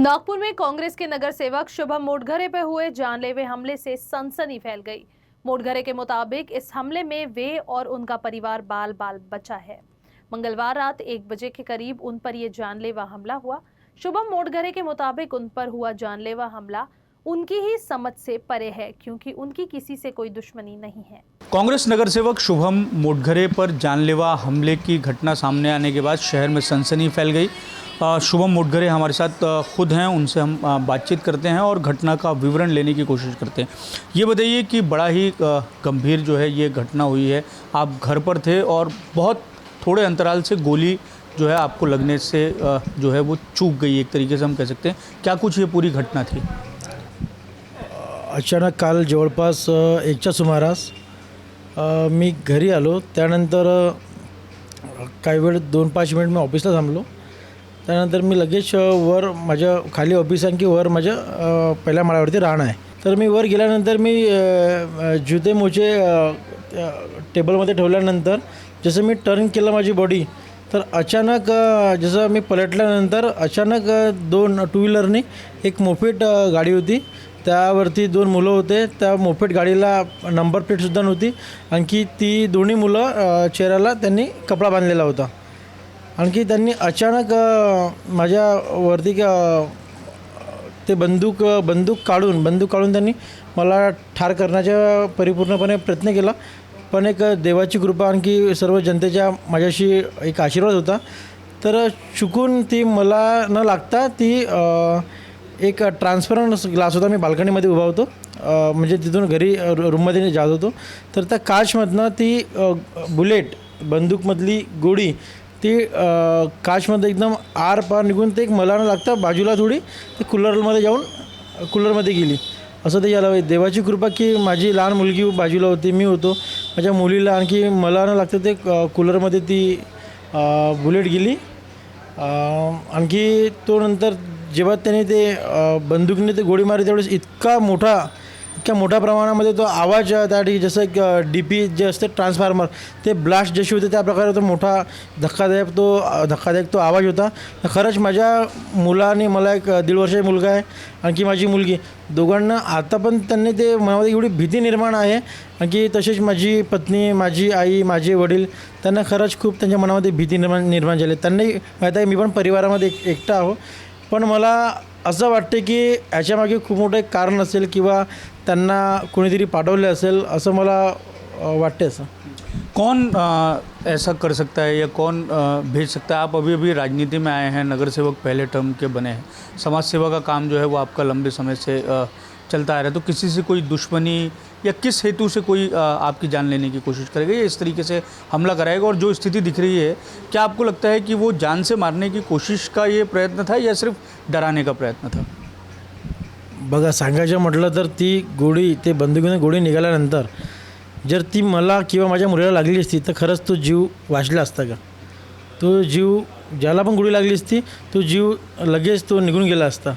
नागपुर में कांग्रेस के नगर सेवक शुभम मोटघरे पर हुए जानलेवा हमले से सनसनी फैल गई। मोटघरे के मुताबिक इस हमले में वे और उनका परिवार बाल बाल बचा है। मंगलवार रात 1 बजे के करीब उन पर यह जानलेवा हमला हुआ। शुभम मोटघरे के मुताबिक उन पर हुआ जानलेवा हमला उनकी ही समझ से परे है, क्योंकि उनकी किसी से कोई दुश्मनी नहीं है। कांग्रेस नगर सेवक शुभम मोटघरे पर जानलेवा हमले की घटना सामने आने के बाद शहर में सनसनी फैल गई। शुभम मोटघरे हमारे साथ खुद हैं, उनसे हम बातचीत करते हैं और घटना का विवरण लेने की कोशिश करते हैं। ये बताइए कि बड़ा ही गंभीर जो है ये घटना हुई है। आप घर पर थे और बहुत थोड़े अंतराल से गोली जो है आपको लगने से जो है वो चूक गई, एक तरीके से हम कह सकते हैं। क्या कुछ ये पूरी घटना थी? अचानक काल जवळपास 1च्या सुमारास मी घरी आलो। त्यानंतर काही वेळ 2-5 मिनिट मी ऑफिसला थांबलो। त्यानंतर मी लगेच वर माझ्या खाली ऑफिस आहे की वर माझ्या पहिल्या माळ्यावरती राहणं आहे। तर मी वर गेल्यानंतर मी जुते मोजे टेबलमध्ये ठेवल्यानंतर जसं मी टर्न केलं माझी बॉडी, तर अचानक जसं मी पलटल्यानंतर अचानक 2 टू व्हीलरने एक मोपेड गाडी होती, त्यावरती 2 मुलं होते। त्या मोपेड गाडीला नंबर प्लेटसुद्धा नव्हती। आणखी ती दोन्ही मुलं चेहऱ्याला त्यांनी कपडा बांधलेला होता। आणखी त्यांनी अचानक माझ्यावरती ते बंदूक काढून त्यांनी मला ठार करण्याचा परिपूर्णपणे प्रयत्न केला। पण एक देवाची कृपा आणखी सर्व जनतेचा माझ्याशी एक आशीर्वाद होता। तर चुकून ती मला न लागता ती एक ट्रान्सपरंट ग्लास होता, मी बाल्कनीमध्ये उभा होतो, म्हणजे तिथून घरी रूममध्ये जात होतो। तर त्या काचमधनं ती बुलेट बंदूकमधली गोळी ती काचमध्ये एकदम आर पार निघून ते एक मला न लागता बाजूला थोडी ते कूलरमध्ये जाऊन कूलरमध्ये गेली। असं ते झालं। देवाची कृपा की माझी लहान मुलगी बाजूला होती, मी होतो, माझ्या मुलीला आणखी मला न लागतं ते कूलरमध्ये ती बुलेट गेली। आणखी तो नंतर जेव्हा त्याने ते बंदुकीने ते गोळी मारली त्यावेळेस इतक्या मोठ्या प्रमाणामध्ये तो आवाज त्या ठिकाणी जसं एक DP जे असते ट्रान्सफॉर्मर ते ब्लास्ट जशी होते त्या प्रकारे तो मोठा धक्कादायक तो आवाज होता। खरंच माझ्या मुलाने, मला एक 1.5 वर्षाचा मुलगा आहे, आणखी माझी मुलगी, दोघांना आता पण त्यांनी ते मनामध्ये एवढी भीती निर्माण आहे। आणखी तसेच माझी पत्नी, माझी आई, माझे वडील, त्यांना खरंच खूप त्यांच्या मनामध्ये भीती निर्माण झाली। त्यांनाही माहीत आहे मी पण परिवारामध्ये एकटा आहो, पण मला असं वाटते की ह्याच्यामागे खूप मोठं एक कारण असेल किंवा त्यांना कोणीतरी पाठवले असेल, असं मला वाटते। असं कौन ऐसा कर सकता है या कौन भेज सकता है? आप अभी राजनीति में आए हैं, नगर सेवक पहले टर्म के बने हैं, समाज सेवा का काम जो है वो आपका लंबे समय से चलता आ रहा है, तो किसी से कोई दुश्मनी या किस हेतु से कोई आपकी जान लेने की कोशिश करेगा या इस तरीके से हमला कराएगा? और जो स्थिति दिख रही है, क्या आपको लगता है कि वो जान से मारने की कोशिश का ये प्रयत्न था या सिर्फ डराने का प्रयत्न था? बघा, सांगायचं म्हटलं तर ती गोळी, ते बंदुकीने गोळी निघाल्यानंतर जर ती मला किंवा माझ्या मुलीला लागली असती तर खरंच तो जीव वाचला असता का? तो जीव, ज्याला पण गोळी लागली असती तो जीव लगेच तो निघून गेला असता।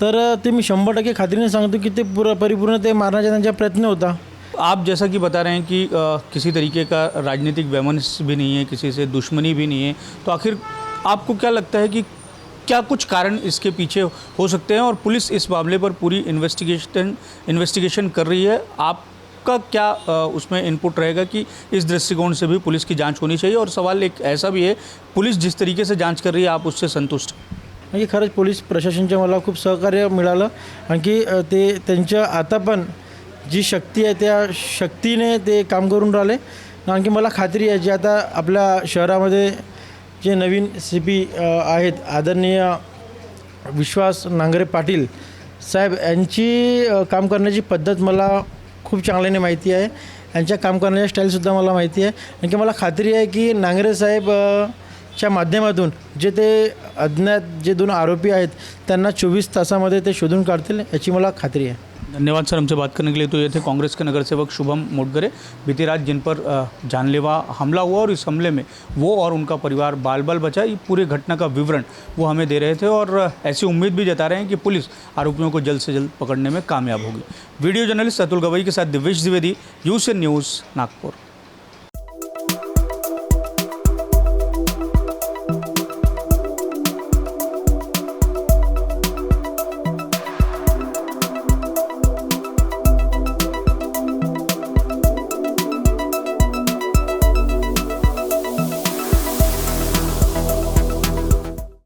तर ते मी 100% खात्रीने सांगतो की ते परिपूर्ण ते मारण्याचा त्यांचा प्रयत्न होता। आप जैसा कि बता रहे हैं कि किसी तरीके का राजनीतिक वैमनस्य भी नहीं है, किसी से दुश्मनी भी नहीं है, तो आखिर आपको क्या लगता है कि क्या कुछ कारण इसके पीछे हो सकते हैं? और पुलिस इस मामले पर पूरी इन्वेस्टिगेशन कर रही है। आपका क्या उसमें इनपुट रहेगा कि इस दृष्टिकोण से भी पुलिस की जांच होनी चाहिए? और सवाल एक ऐसा भी है, पुलिस जिस तरीके से जांच कर रही है, आप उससे संतुष्ट? म्हणजे खरंच पोलीस प्रशासनाचे मला खूप सहकार्य मिळालं। आणखी ते त्यांच्या आता पण जी शक्ती आहे त्या शक्तीने ते काम करून राहिले। आणखी मला खात्री आहे जे आता आपल्या शहरामध्ये जे नवीन CP आहेत, आदरणीय विश्वास नांगरे पाटील साहेब, यांची काम करण्याची पद्धत मला खूप चांगल्याने माहिती आहे। यांच्या काम करण्याची स्टाईलसुद्धा मला माहिती आहे। आणखी मला खात्री आहे की नांगरे साहेब च्या माध्यमातून जे ते अज्ञात जे 2 आरोपी आहेत त्यांना 24 तासामध्ये ते शोधून काढतील, याची मला खात्री है। धन्यवाद सर, हमसे बात करने के लिए। तो ये थे कांग्रेस के नगर सेवक शुभम मोटघरे, बीती रात जिन पर जानलेवा हमला हुआ और इस हमले में वो और उनका परिवार बाल बाल बचा। ये पूरे घटना का विवरण वो हमें दे रहे थे और ऐसी उम्मीद भी जता रहे हैं कि पुलिस आरोपियों को जल्द से जल्द पकड़ने में कामयाब होगी। वीडियो जर्नलिस्ट अतुल गवई के साथ दिवेश द्विवेदी, UCN न्यूज़, नागपुर।